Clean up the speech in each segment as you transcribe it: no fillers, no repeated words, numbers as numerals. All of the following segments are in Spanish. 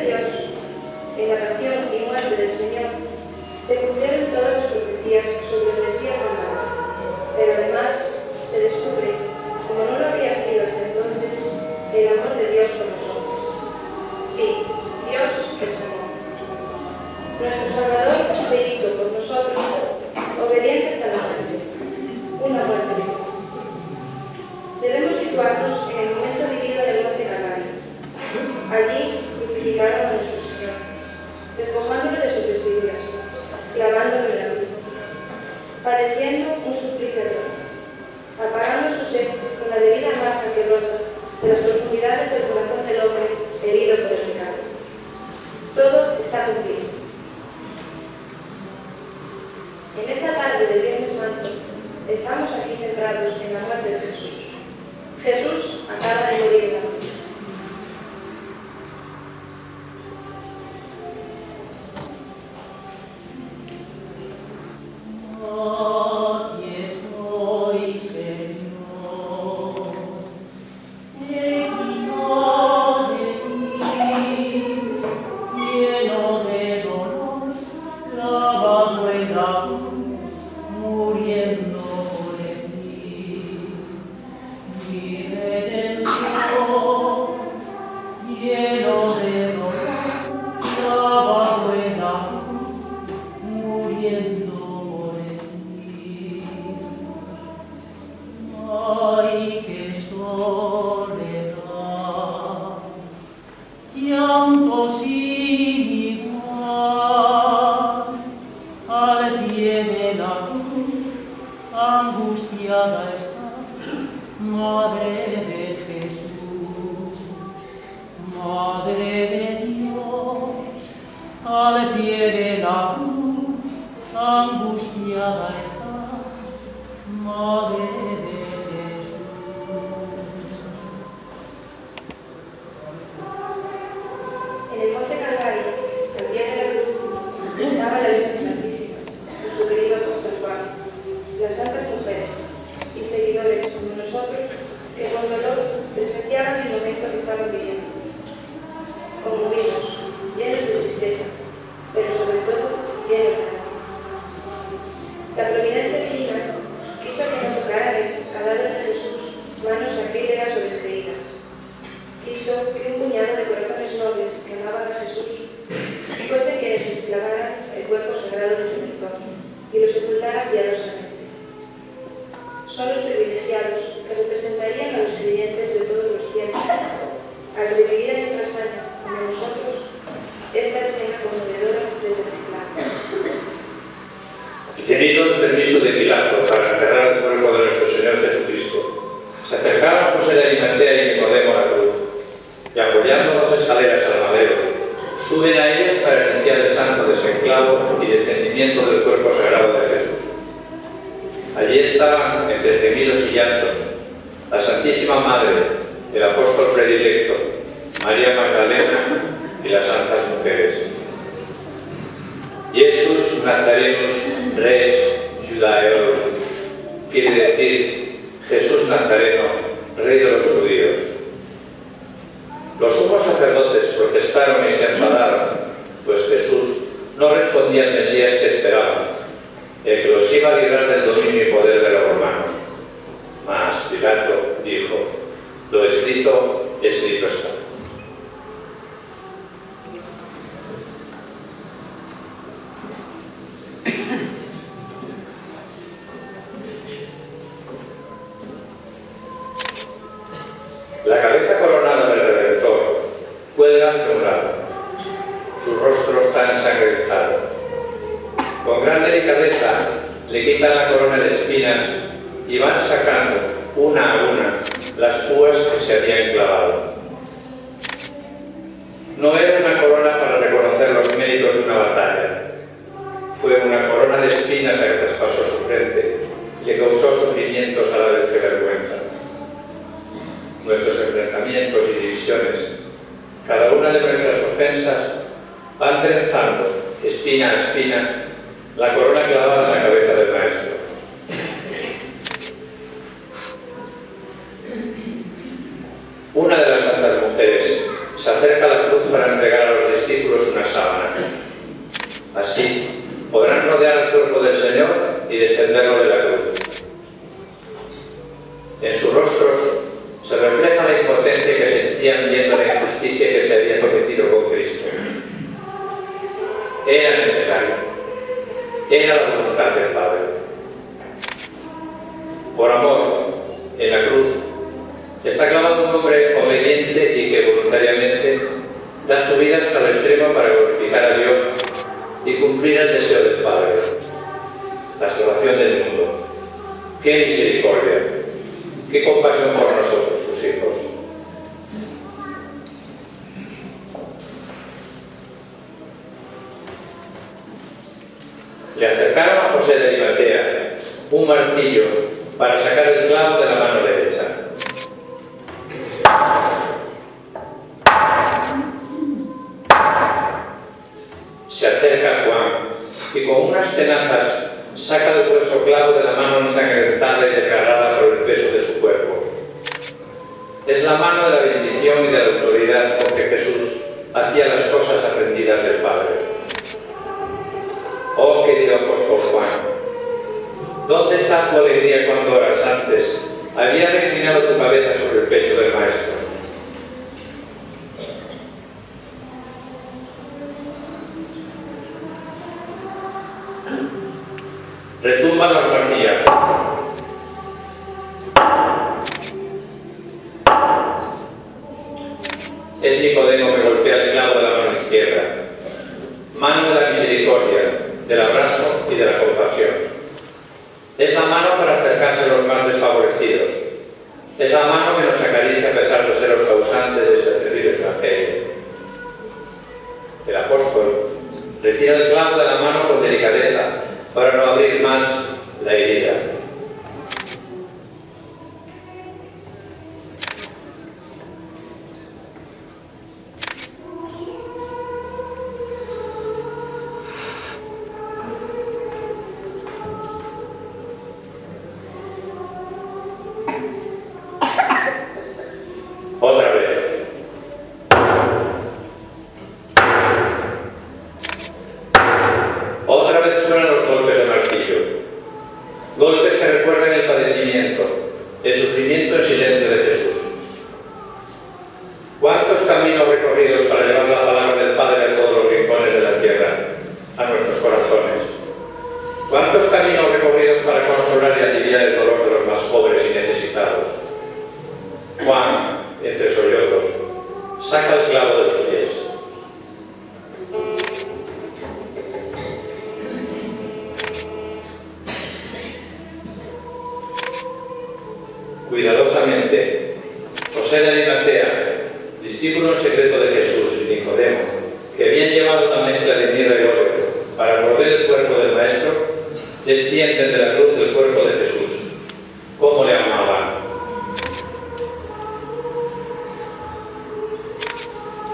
de Dios, en la pasión y muerte del Señor, se cumplieron todas las profecías sobre el Mesías Salvador. Pero además se descubre, como no lo había sido hasta entonces, el amor de Dios por los hombres. Sí, Dios es amor. Nuestro Salvador se hizo por nosotros obediente hasta la muerte, una muerte de amor. Debemos situarnos en el momento vivido en el monte Calvario. Allí crucificaron a nuestro Señor, despojándole de sus vestiduras, clavándolo en la cruz, padeciendo un suplicio atroz, apagando su sed con la bebida amarga que brota de las profundidades del corazón del hombre herido por el pecado. Todo está cumplido. En esta tarde del Viernes Santo estamos aquí centrados en la muerte de Jesús. Jesús acaba de morir en la cruz. La cabeza coronada del Redentor cuelga hacia un lado, su rostro está ensangrentado. Con gran delicadeza le quitan la corona de espinas y van sacando, una a una, las púas que se habían clavado. No era una corona para reconocer los méritos de una batalla. Fue una corona de espinas la que traspasó su frente y le causó sufrimientos a la vez que vergüenza. Nuestros enfrentamientos y divisiones, cada una de nuestras ofensas, van trenzando, espina a espina, la corona clavada en la cabeza del Maestro. Una de las santas mujeres se acerca a la cruz para entregar a los discípulos una sábana. Así podrán rodear el cuerpo del Señor y descenderlo de la cruz. En sus rostros se refleja la impotencia que sentían viendo la injusticia que se había cometido con Cristo. Era necesario, era la voluntad del Padre. Por amor, en la cruz, está clavado un hombre obediente y que voluntariamente da su vida hasta el extremo para glorificar a Dios y cumplir el deseo del Padre, la salvación del mundo. ¡Qué misericordia! ¡Qué compasión por nosotros, sus hijos! Le acercaron a José de Arimatea un martillo para sacar el clavo de la mano derecha. Se acerca a Juan y con unas tenazas saca el grueso clavo de la mano ensangrentada y desgarrada por el peso de su cuerpo. Es la mano de la bendición y de la autoridad con que Jesús hacía las cosas aprendidas del Padre. Oh querido apóstol Juan, ¿dónde está tu alegría cuando horas antes había reclinado tu cabeza sobre el pecho del Maestro? Retumban los martillazos. Es Nicodemo que golpea el clavo de la mano izquierda, mano de la misericordia, del abrazo y de la compasión. Es la mano para acercarse a los más desfavorecidos. Es la mano que nos acaricia a pesar de ser los causantes de este terrible tragedia. El apóstol retira el clavo de la mano con delicadeza para no abrir más la herida. Otra vez. Otra vez suenan los golpes de martillo. Golpes que recuerdan el padecimiento, el sufrimiento en silencio de Jesús. ¿Cuántos caminos recorridos para llevar la palabra del Padre a todos los rincones de la tierra, a nuestros corazones? ¿Cuántos caminos recorridos para consolar y aliviar el dolor de los más pobres y necesitados? Juan, entre sollozos, saca el clavo de los pies. Cuidadosamente, José de Arimatea, discípulo en secreto de Jesús, y Nicodemo, que habían llevado una mezcla de mirra y óleo para envolver el cuerpo del Maestro, descienden de la cruz del cuerpo de Jesús. ¿Cómo le amaban?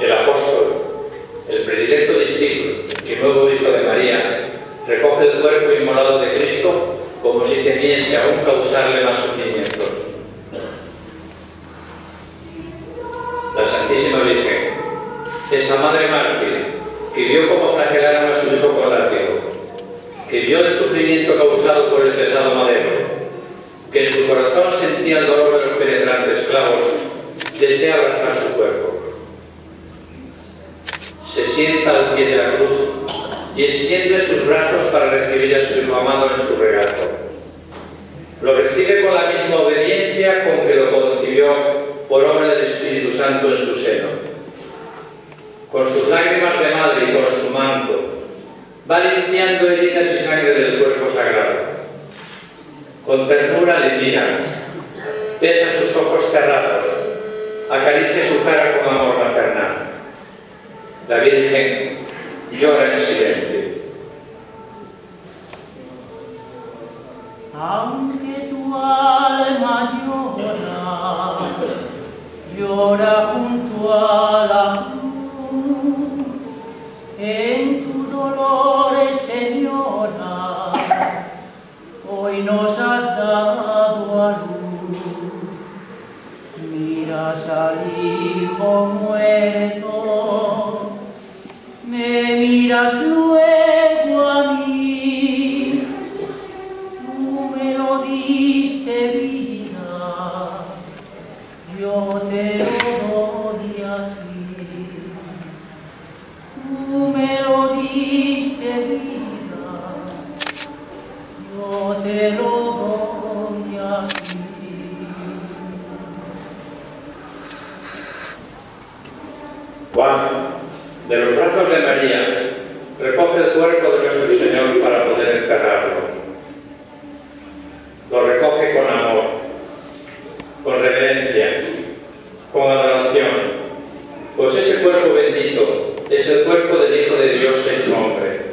El apóstol, el predilecto discípulo y nuevo hijo de María, recoge el cuerpo inmolado de Cristo como si temiese aún causarle más sufrimientos. La Santísima Virgen, esa madre mártir que vio cómo flagelaron a su hijo con látigo, que vio el sufrimiento causado por el pesado madero, que en su corazón sentía el dolor de los penetrantes clavos, desea abrazar su cuerpo. Se sienta al pie de la cruz y extiende sus brazos para recibir a su hijo amado en su regazo. Lo recibe con la misma obediencia con que lo concibió por obra del Espíritu Santo en su seno. Con sus lágrimas de madre y con su manto, va limpiando heridas y sangre del cuerpo sagrado. Con ternura le mira, besa sus ojos cerrados, acaricia su cara con amor maternal. La Virgen llora en silencio. Aunque tu alma llora junto a la cruz, en tu dolor, Señora, hoy nos has dado a luz. miras al Hijo muerto, me miras luego a mí, tú me lo diste vida, yo te lo doy así, tú me lo diste vida, yo te lo doy así. Juan, de los brazos de María, recoge el cuerpo de nuestro Señor para poder enterrarlo. Lo recoge con amor, con reverencia, con adoración, pues ese cuerpo bendito es el cuerpo del Hijo de Dios hecho hombre.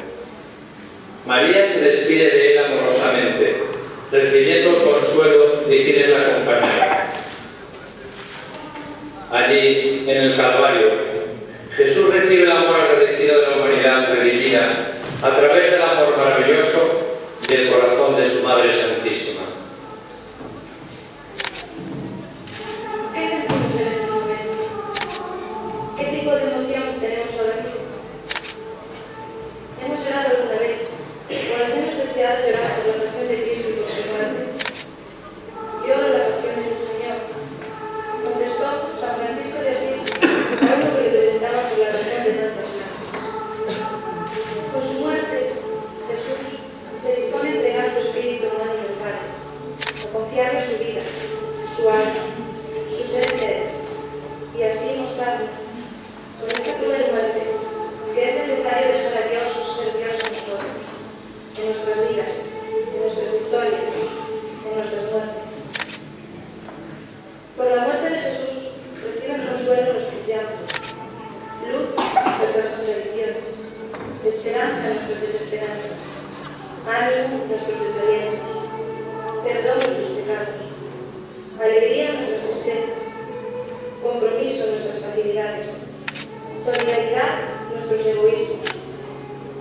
María se despide de él amorosamente, recibiendo el consuelo de quienes la acompañan. Allí, en el Calvario, Jesús recibe el amor agradecido de la humanidad redimida a través del amor maravilloso del corazón de su Madre Santísima. ¿Qué sentimos en estos momentos? ¿Qué tipo de emoción tenemos ahora mismo? ¿Hemos llorado alguna vez? ¿O al menos deseado llorar por la pasión de Cristo y por su muerte? Lloro la pasión del Señor. Contestó San Francisco de Asís a uno que le preguntaba por la razón de tantas lágrimas. Con su muerte, Jesús se dispone a entregar su espíritu en manos del Padre, a confiarle su vida, su alma, su ser entero, y así mostrarnos, con esta cruel muerte, que es necesario dejar a Dios ser Dios en nosotros, en nuestras vidas, en nuestras historias, en nuestras muertes. Por la muerte de Jesús reciben consuelo nuestros llantos, luz nuestras contradicciones, esperanza nuestras desesperanzas, ánimo nuestros desalientos, perdón nuestros pecados, alegría nuestras tristezas, compromiso nuestras facilidades, solidaridad nuestros egoísmos,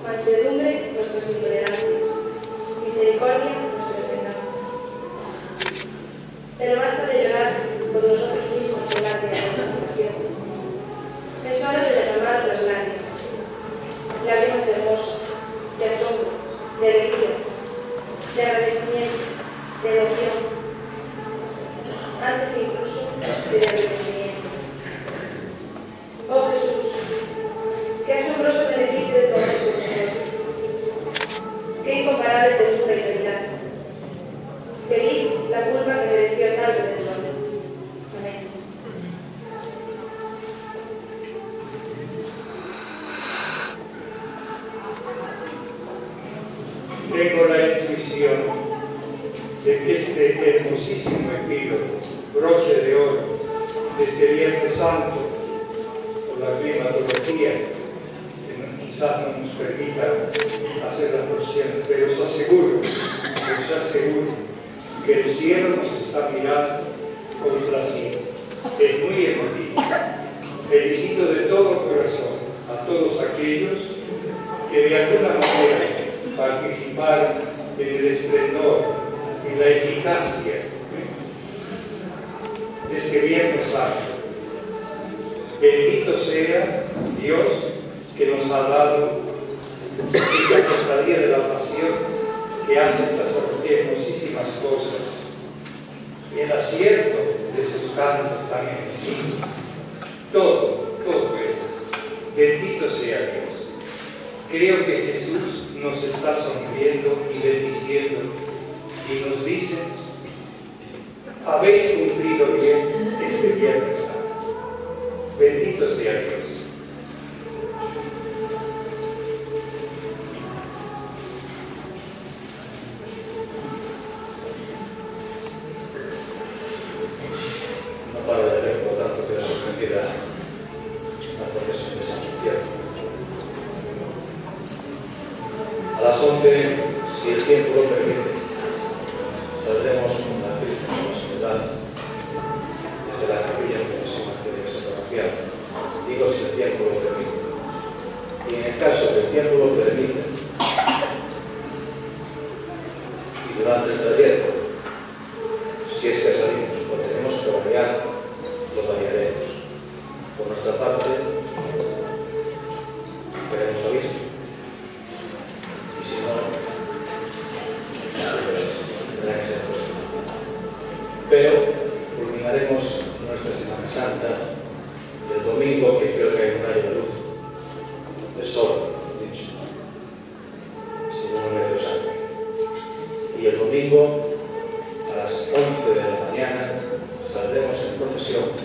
mansedumbre nuestras intolerancias, misericordia nuestras venganzas. Pero basta de llorar por nosotros mismos con lágrimas de compasión. Es hora de derramar otras lágrimas, lágrimas hermosas, de asombro, de alegría, de agradecimiento, de emoción, antes incluso de arrepentimiento. Oh Jesús, qué asombroso beneficio de tu amor por nosotros, qué incomparable ternura y caridad. Feliz la culpa que mereció tal redentor. Amén. Tengo la intuición de que este hermosísimo epílogo, broche de oro, de este Viernes Santo, por la climatología, que quizás no nos permita hacer la porción, pero os aseguro que el cielo nos está mirando complacido. Es muy emotivo. Felicito de todo corazón a todos aquellos que de alguna manera participaron en el esplendor, en la eficacia de este Viernes Santo. Bendito sea Dios que nos ha dado esta cofradía de la Pasión, que hace estas hermosísimas cosas, y el acierto de sus cantos tan hermosos. Todo ello. Bendito sea Dios. Creo que Jesús nos está sonriendo y bendiciendo y nos dice: habéis cumplido bien este Viernes Santo. Bendito sea Dios. No paro de leer, por lo tanto, quedo sorprendida la procesión de San Santiago. A las 11, si el tiempo lo permite, saldremos con la Virgen de la Soledad desde la capilla en procesión que debe ser parroquial. Digo si el tiempo lo permite. Y en el caso que el tiempo lo permite, y durante el trayecto, si es que salimos o tenemos que variar Santa, y el domingo que creo que hay un rayo de luz, de sol, dicho, según el de sangre. Y el domingo, a las 11 de la mañana, saldremos en procesión